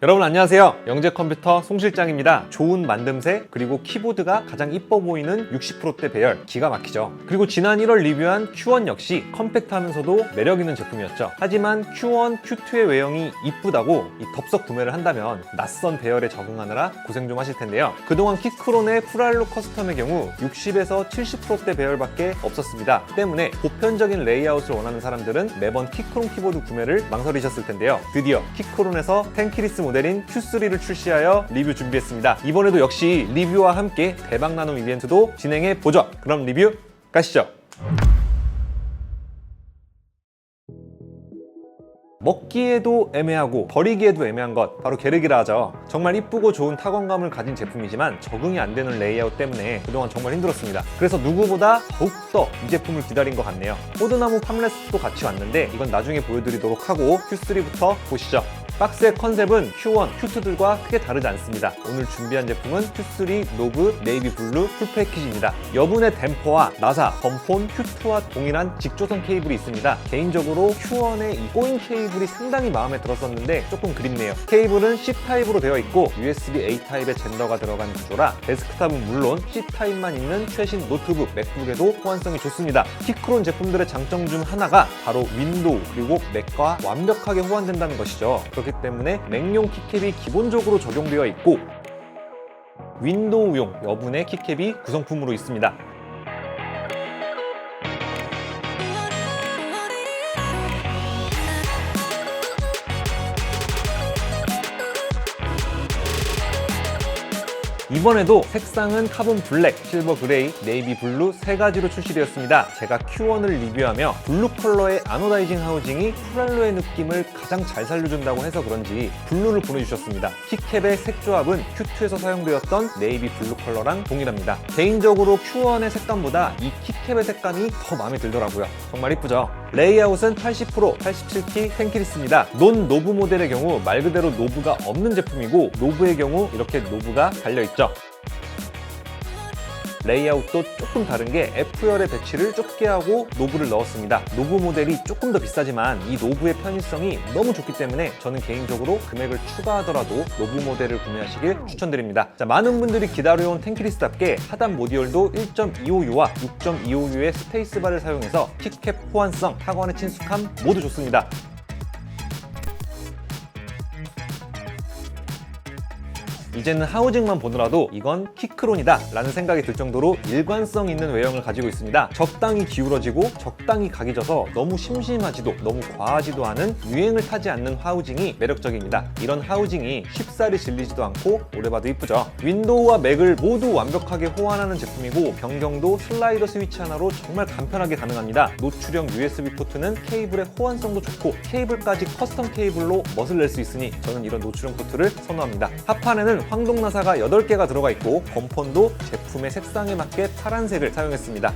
여러분 안녕하세요. 영재컴퓨터 송실장입니다. 좋은 만듦새 그리고 키보드가 가장 이뻐 보이는 60%대 배열 기가 막히죠. 그리고 지난 1월 리뷰한 Q1 역시 컴팩트하면서도 매력있는 제품이었죠. 하지만 Q1, Q2의 외형이 이쁘다고 덥석 구매를 한다면 낯선 배열에 적응하느라 고생 좀 하실 텐데요. 그동안 키크론의 프랄루 커스텀의 경우 60에서 70%대 배열밖에 없었습니다. 때문에 보편적인 레이아웃을 원하는 사람들은 매번 키크론 키보드 구매를 망설이셨을 텐데요. 드디어 키크론에서 텐키리스 모델인 Q3를 출시하여 리뷰 준비했습니다. 이번에도 역시 리뷰와 함께 대박 나눔 이벤트도 진행해 보죠. 그럼 리뷰 가시죠. 먹기에도 애매하고 버리기에도 애매한 것, 바로 게르기라 하죠. 정말 이쁘고 좋은 타건감을 가진 제품이지만 적응이 안 되는 레이아웃 때문에 그동안 정말 힘들었습니다. 그래서 누구보다 더욱더 이 제품을 기다린 것 같네요. 포드나무 팜레스도 같이 왔는데 이건 나중에 보여드리도록 하고 Q3부터 보시죠. 박스의 컨셉은 Q1, Q2들과 크게 다르지 않습니다. 오늘 준비한 제품은 Q3 노브 네이비 블루 풀 패키지입니다. 여분의 댐퍼와 나사, 범폰 Q2와 동일한 직조선 케이블이 있습니다. 개인적으로 Q1의 이 꼬인 케이블이 상당히 마음에 들었었는데 조금 그립네요. 케이블은 C타입으로 되어 있고 USB-A 타입의 젠더가 들어간 구조라 데스크탑은 물론 C타입만 있는 최신 노트북, 맥북에도 호환성이 좋습니다. 키크론 제품들의 장점 중 하나가 바로 윈도우 그리고 맥과 완벽하게 호환된다는 것이죠. 그렇기 때문에 맥용 키캡이 기본적으로 적용되어 있고 윈도우용 여분의 키캡이 구성품으로 있습니다. 이번에도 색상은 카본 블랙, 실버 그레이, 네이비 블루 세 가지로 출시되었습니다. 제가 Q1을 리뷰하며 블루 컬러의 아노다이징 하우징이 프랄루의 느낌을 가장 잘 살려준다고 해서 그런지 블루를 보내주셨습니다. 키캡의 색 조합은 Q2에서 사용되었던 네이비 블루 컬러랑 동일합니다. 개인적으로 Q1의 색감보다 이 키캡의 색감이 더 마음에 들더라고요. 정말 이쁘죠? 레이아웃은 80%, 87키 텐키리스입니다. 논 노브 모델의 경우 말 그대로 노브가 없는 제품이고 노브의 경우 이렇게 노브가 달려있죠. 레이아웃도 조금 다른 게 F열의 배치를 좁게 하고 노브를 넣었습니다. 노브 모델이 조금 더 비싸지만 이 노브의 편의성이 너무 좋기 때문에 저는 개인적으로 금액을 추가하더라도 노브 모델을 구매하시길 추천드립니다. 자, 많은 분들이 기다려온 텐키리스답게 하단 모듈도 1.25U와 6.25U의 스페이스바를 사용해서 키캡 호환성, 타건의 친숙함 모두 좋습니다. 이제는 하우징만 보더라도 이건 키크론이다 라는 생각이 들 정도로 일관성 있는 외형을 가지고 있습니다. 적당히 기울어지고 적당히 각이 져서 너무 심심하지도 너무 과하지도 않은 유행을 타지 않는 하우징이 매력적입니다. 이런 하우징이 쉽사리 질리지도 않고 오래 봐도 이쁘죠. 윈도우와 맥을 모두 완벽하게 호환하는 제품이고 변경도 슬라이더 스위치 하나로 정말 간편하게 가능합니다. 노출형 USB 포트는 케이블의 호환성도 좋고 케이블까지 커스텀 케이블로 멋을 낼 수 있으니 저는 이런 노출형 포트를 선호합니다. 하판에는 황동 나사가 8개가 들어가 있고 범폰도 제품의 색상에 맞게 파란색을 사용했습니다.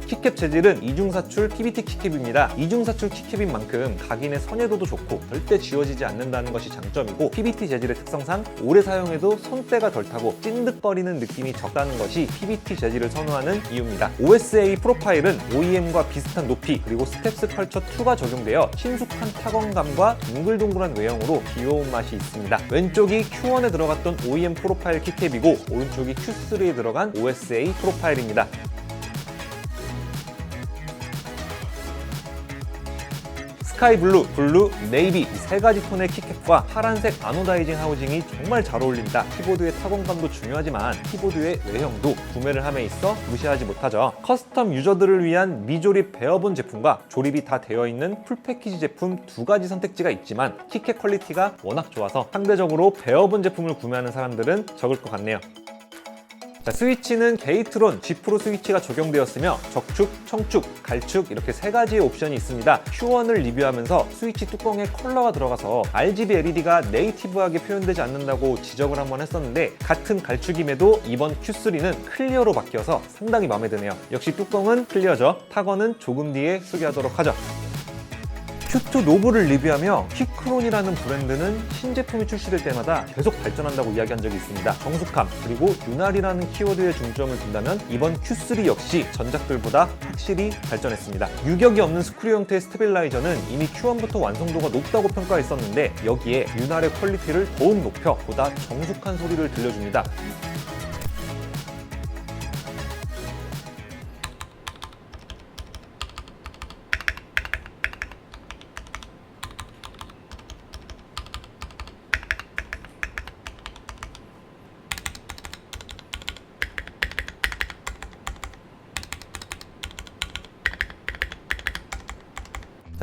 키캡 재질은 이중사출 PBT 키캡입니다. 이중사출 키캡인 만큼 각인의 선예도도 좋고 절대 지워지지 않는다는 것이 장점이고 PBT 재질의 특성상 오래 사용해도 손때가 덜 타고 찐득거리는 느낌이 적다는 것이 PBT 재질을 선호하는 이유입니다. OSA 프로파일은 OEM과 비슷한 높이 그리고 스텝스 컬처 2가 적용되어 친숙한 타건감과 둥글둥글한 외형으로 귀여운 맛이 있습니다. 왼쪽이 Q1에 들어갔던 OEM 프로파일 키캡이고 오른쪽이 Q3에 들어간 OSA 프로파일입니다. 스카이블루, 블루, 네이비 이 세 가지 톤의 키캡과 파란색 아노다이징 하우징이 정말 잘 어울립니다. 키보드의 타건감도 중요하지만 키보드의 외형도 구매를 함에 있어 무시하지 못하죠. 커스텀 유저들을 위한 미조립 베어본 제품과 조립이 다 되어 있는 풀패키지 제품 두 가지 선택지가 있지만 키캡 퀄리티가 워낙 좋아서 상대적으로 베어본 제품을 구매하는 사람들은 적을 것 같네요. 자, 스위치는 게이트론 G 프로 스위치가 적용되었으며 적축, 청축, 갈축 이렇게 세 가지의 옵션이 있습니다. Q1을 리뷰하면서 스위치 뚜껑에 컬러가 들어가서 RGB LED가 네이티브하게 표현되지 않는다고 지적을 한번 했었는데 같은 갈축임에도 이번 Q3는 클리어로 바뀌어서 상당히 마음에 드네요. 역시 뚜껑은 클리어죠. 타건은 조금 뒤에 소개하도록 하죠. 큐2 노브를 리뷰하며 키크론이라는 브랜드는 신제품이 출시될 때마다 계속 발전한다고 이야기한 적이 있습니다. 정숙함 그리고 윤활이라는 키워드에 중점을 둔다면 이번 Q3 역시 전작들보다 확실히 발전했습니다. 유격이 없는 스크류 형태의 스테빌라이저는 이미 Q1부터 완성도가 높다고 평가했었는데 여기에 윤활의 퀄리티를 더욱 높여 보다 정숙한 소리를 들려줍니다.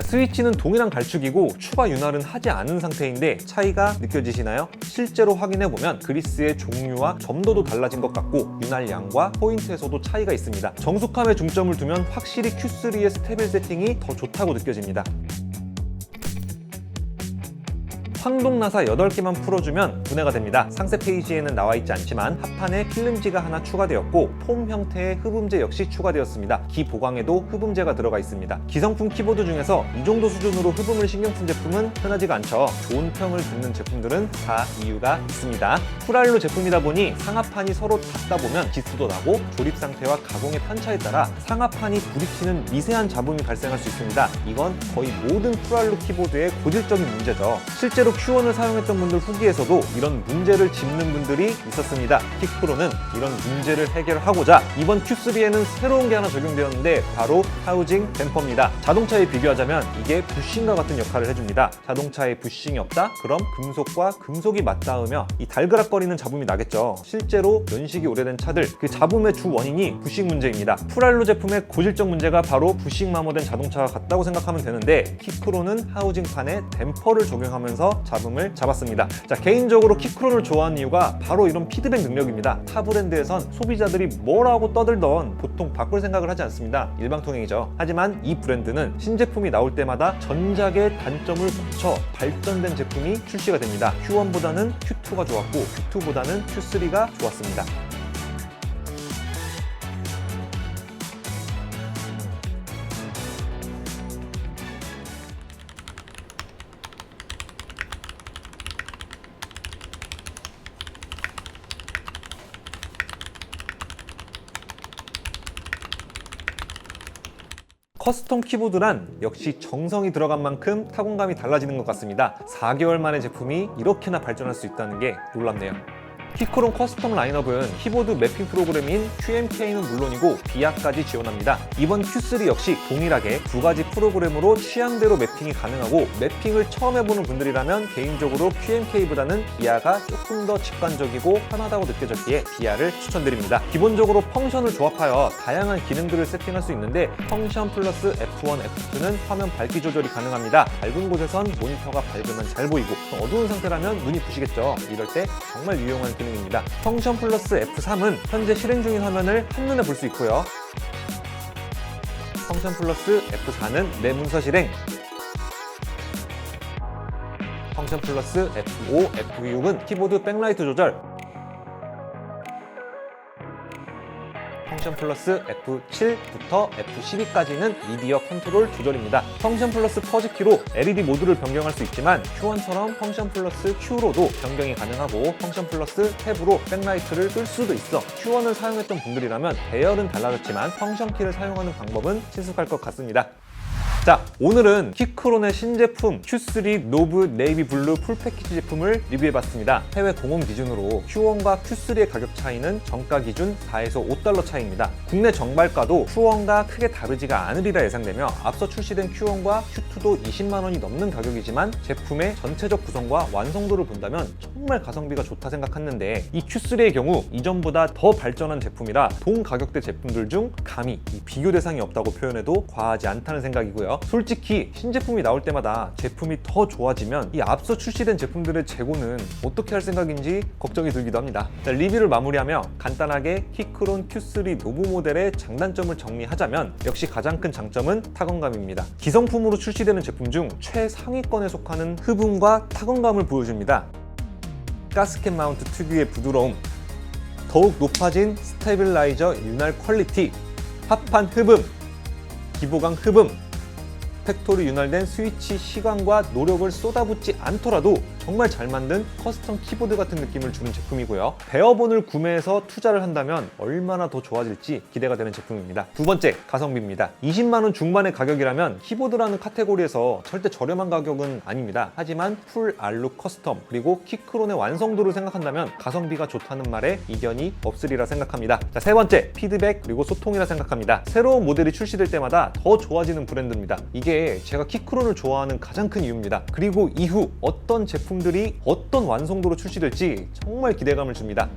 스위치는 동일한 갈축이고 추가 윤활은 하지 않은 상태인데 차이가 느껴지시나요? 실제로 확인해보면 그리스의 종류와 점도도 달라진 것 같고 윤활 양과 포인트에서도 차이가 있습니다. 정숙함에 중점을 두면 확실히 Q3의 스테빌 세팅이 더 좋다고 느껴집니다. 황동나사 8개만 풀어주면 분해가 됩니다. 상세 페이지에는 나와있지 않지만 합판에 필름지가 하나 추가되었고 폼 형태의 흡음재 역시 추가되었습니다. 기 보강에도 흡음재가 들어가 있습니다. 기성품 키보드 중에서 이 정도 수준으로 흡음을 신경 쓴 제품은 흔하지가 않죠. 좋은 평을 듣는 제품들은 다 이유가 있습니다. 프랄로 제품이다 보니 상하판이 서로 닿다 보면 기스도 나고 조립 상태와 가공의 편차에 따라 상하판이 부딪히는 미세한 잡음이 발생할 수 있습니다. 이건 거의 모든 프랄로 키보드의 고질적인 문제죠. 실제로 Q1을 사용했던 분들 후기에서도 이런 문제를 짚는 분들이 있었습니다. 키크론은 이런 문제를 해결하고자 이번 Q3에는 새로운 게 하나 적용되었는데 바로 하우징 댐퍼입니다. 자동차에 비교하자면 이게 부싱과 같은 역할을 해줍니다. 자동차에 부싱이 없다? 그럼 금속과 금속이 맞닿으며 이 달그락거리는 잡음이 나겠죠. 실제로 연식이 오래된 차들 그 잡음의 주 원인이 부싱 문제입니다. 프랄로 제품의 고질적 문제가 바로 부싱 마모된 자동차와 같다고 생각하면 되는데 키크론은 하우징판에 댐퍼를 적용하면서 잡음을 잡았습니다. 자, 개인적으로 키크론을 좋아하는 이유가 바로 이런 피드백 능력입니다. 타 브랜드에선 소비자들이 뭐라고 떠들던 보통 바꿀 생각을 하지 않습니다. 일방통행이죠. 하지만 이 브랜드는 신제품이 나올 때마다 전작의 단점을 고쳐 발전된 제품이 출시가 됩니다. Q1보다는 Q2가 좋았고 Q2보다는 Q3가 좋았습니다. 커스텀 키보드란 역시 정성이 들어간 만큼 타공감이 달라지는 것 같습니다. 4개월 만에 제품이 이렇게나 발전할 수 있다는 게 놀랍네요. 키크론 커스텀 라인업은 키보드 매핑 프로그램인 QMK는 물론이고 비아까지 지원합니다. 이번 Q3 역시 동일하게 두 가지 프로그램으로 취향대로 매핑이 가능하고 매핑을 처음 해보는 분들이라면 개인적으로 QMK보다는 비아가 조금 더 직관적이고 편하다고 느껴졌기에 비아를 추천드립니다. 기본적으로 펑션을 조합하여 다양한 기능들을 세팅할 수 있는데 펑션 플러스 F1, F2는 화면 밝기 조절이 가능합니다. 밝은 곳에선 모니터가 밝으면 잘 보이고 어두운 상태라면 눈이 부시겠죠. 이럴 때 정말 유용한 기능입니다. 펑션 플러스 F3은 현재 실행 중인 화면을 한눈에 볼 수 있고요. 펑션 플러스 F4는 내 문서 실행, 펑션 플러스 F5, F6은 키보드 백라이트 조절, 펑션 플러스 F7부터 F12까지는 미디어 컨트롤 조절입니다. 펑션 플러스 퍼즈키로 LED 모드를 변경할 수 있지만 Q1처럼 펑션 플러스 Q로도 변경이 가능하고 펑션 플러스 탭으로 백라이트를 끌 수도 있어. Q1을 사용했던 분들이라면 배열은 달라졌지만 펑션 키를 사용하는 방법은 친숙할 것 같습니다. 자, 오늘은 키크론의 신제품 Q3 노브 네이비 블루 풀 패키지 제품을 리뷰해봤습니다. 해외 공홈 기준으로 Q1과 Q3의 가격 차이는 정가 기준 4에서 $5 차이입니다. 국내 정발가도 Q1과 크게 다르지가 않으리라 예상되며 앞서 출시된 Q1과 Q2도 20만 원이 넘는 가격이지만 제품의 전체적 구성과 완성도를 본다면 정말 가성비가 좋다 생각했는데 이 Q3의 경우 이전보다 더 발전한 제품이라 동 가격대 제품들 중 감히 이 비교 대상이 없다고 표현해도 과하지 않다는 생각이고요. 솔직히 신제품이 나올 때마다 제품이 더 좋아지면 이 앞서 출시된 제품들의 재고는 어떻게 할 생각인지 걱정이 들기도 합니다. 자, 리뷰를 마무리하며 간단하게 키크론 Q3 노브 모델의 장단점을 정리하자면 역시 가장 큰 장점은 타건감입니다. 기성품으로 출시되는 제품 중 최상위권에 속하는 흡음과 타건감을 보여줍니다. 가스켓 마운트 특유의 부드러움, 더욱 높아진 스테빌라이저 윤활 퀄리티, 합판 흡음, 기보강 흡음, 팩토리 윤활된 스위치 시간과 노력을 쏟아붓지 않더라도 정말 잘 만든 커스텀 키보드 같은 느낌을 주는 제품이고요. 베어본을 구매해서 투자를 한다면 얼마나 더 좋아질지 기대가 되는 제품입니다. 두 번째, 가성비입니다. 20만 원 중반의 가격이라면 키보드라는 카테고리에서 절대 저렴한 가격은 아닙니다. 하지만 풀 알룩 커스텀 그리고 키크론의 완성도를 생각한다면 가성비가 좋다는 말에 이견이 없으리라 생각합니다. 자, 세 번째, 피드백 그리고 소통이라 생각합니다. 새로운 모델이 출시될 때마다 더 좋아지는 브랜드입니다. 이게 제가 키크론을 좋아하는 가장 큰 이유입니다. 그리고 이후 어떤 제품들이 어떤 완성도로 출시될지 정말 기대감을 줍니다.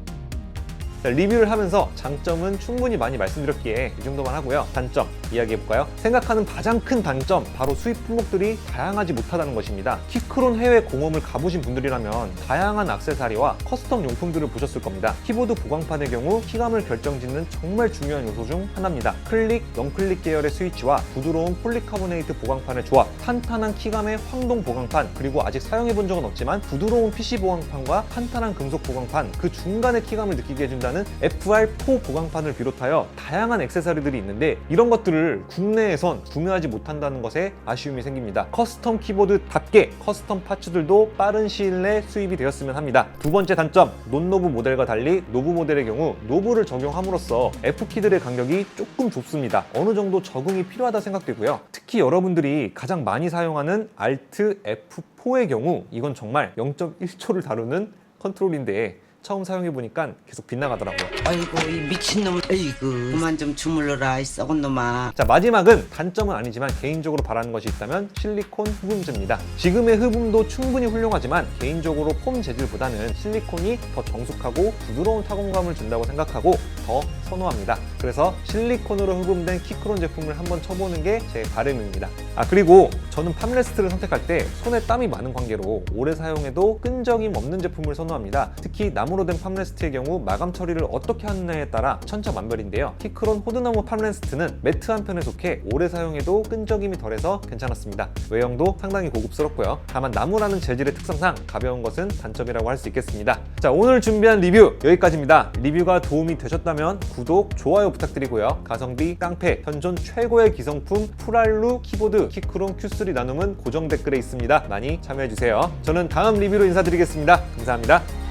자, 리뷰를 하면서 장점은 충분히 많이 말씀드렸기에 이 정도만 하고요. 단점 이야기해볼까요? 생각하는 가장 큰 단점, 바로 수입 품목들이 다양하지 못하다는 것입니다. 키크론 해외 공홈을 가보신 분들이라면 다양한 액세서리와 커스텀 용품들을 보셨을 겁니다. 키보드 보강판의 경우 키감을 결정짓는 정말 중요한 요소 중 하나입니다. 클릭, 영클릭 계열의 스위치와 부드러운 폴리카보네이트 보강판의 조합, 탄탄한 키감의 황동 보강판, 그리고 아직 사용해본 적은 없지만 부드러운 PC 보강판과 탄탄한 금속 보강판, 그 중간의 키감을 느끼게 해준다는 FR4 보강판을 비롯하여 다양한 액세서리들이 있는데 이런 것들을 국내에선 구매하지 못한다는 것에 아쉬움이 생깁니다. 커스텀 키보드답게 커스텀 파츠들도 빠른 시일 내 수입이 되었으면 합니다. 두 번째 단점, 논노브 모델과 달리 노브 모델의 경우 노브를 적용함으로써 F키들의 간격이 조금 좁습니다. 어느 정도 적응이 필요하다 생각되고요. 특히 여러분들이 가장 많이 사용하는 Alt F4의 경우 이건 정말 0.1초를 다루는 컨트롤인데 처음 사용해보니까 계속 빗나가더라고요. 아이고 이 미친놈, 아이고 그만 좀 주물러라 이 썩은 놈아. 자, 마지막은 단점은 아니지만 개인적으로 바라는 것이 있다면 실리콘 흡음재입니다. 지금의 흡음도 충분히 훌륭하지만 개인적으로 폼 재질보다는 실리콘이 더 정숙하고 부드러운 타공감을 준다고 생각하고 더 선호합니다. 그래서 실리콘으로 흡음된 키크론 제품을 한번 쳐보는 게 제 바람입니다. 그리고 저는 팜레스트를 선택할 때 손에 땀이 많은 관계로 오래 사용해도 끈적임 없는 제품을 선호합니다. 특히 나무로 된 팜레스트의 경우 마감 처리를 어떻게 하느냐에 따라 천차만별인데요. 키크론 호드나무 팜레스트는 매트한 편에 속해 오래 사용해도 끈적임이 덜해서 괜찮았습니다. 외형도 상당히 고급스럽고요. 다만 나무라는 재질의 특성상 가벼운 것은 단점이라고 할 수 있겠습니다. 자, 오늘 준비한 리뷰 여기까지입니다. 리뷰가 도움이 되셨다면 구독, 좋아요 부탁드리고요. 가성비, 깡패, 현존 최고의 기성품 풀알루 키보드 키크론 Q3 나눔은 고정 댓글에 있습니다. 많이 참여해주세요. 저는 다음 리뷰로 인사드리겠습니다. 감사합니다.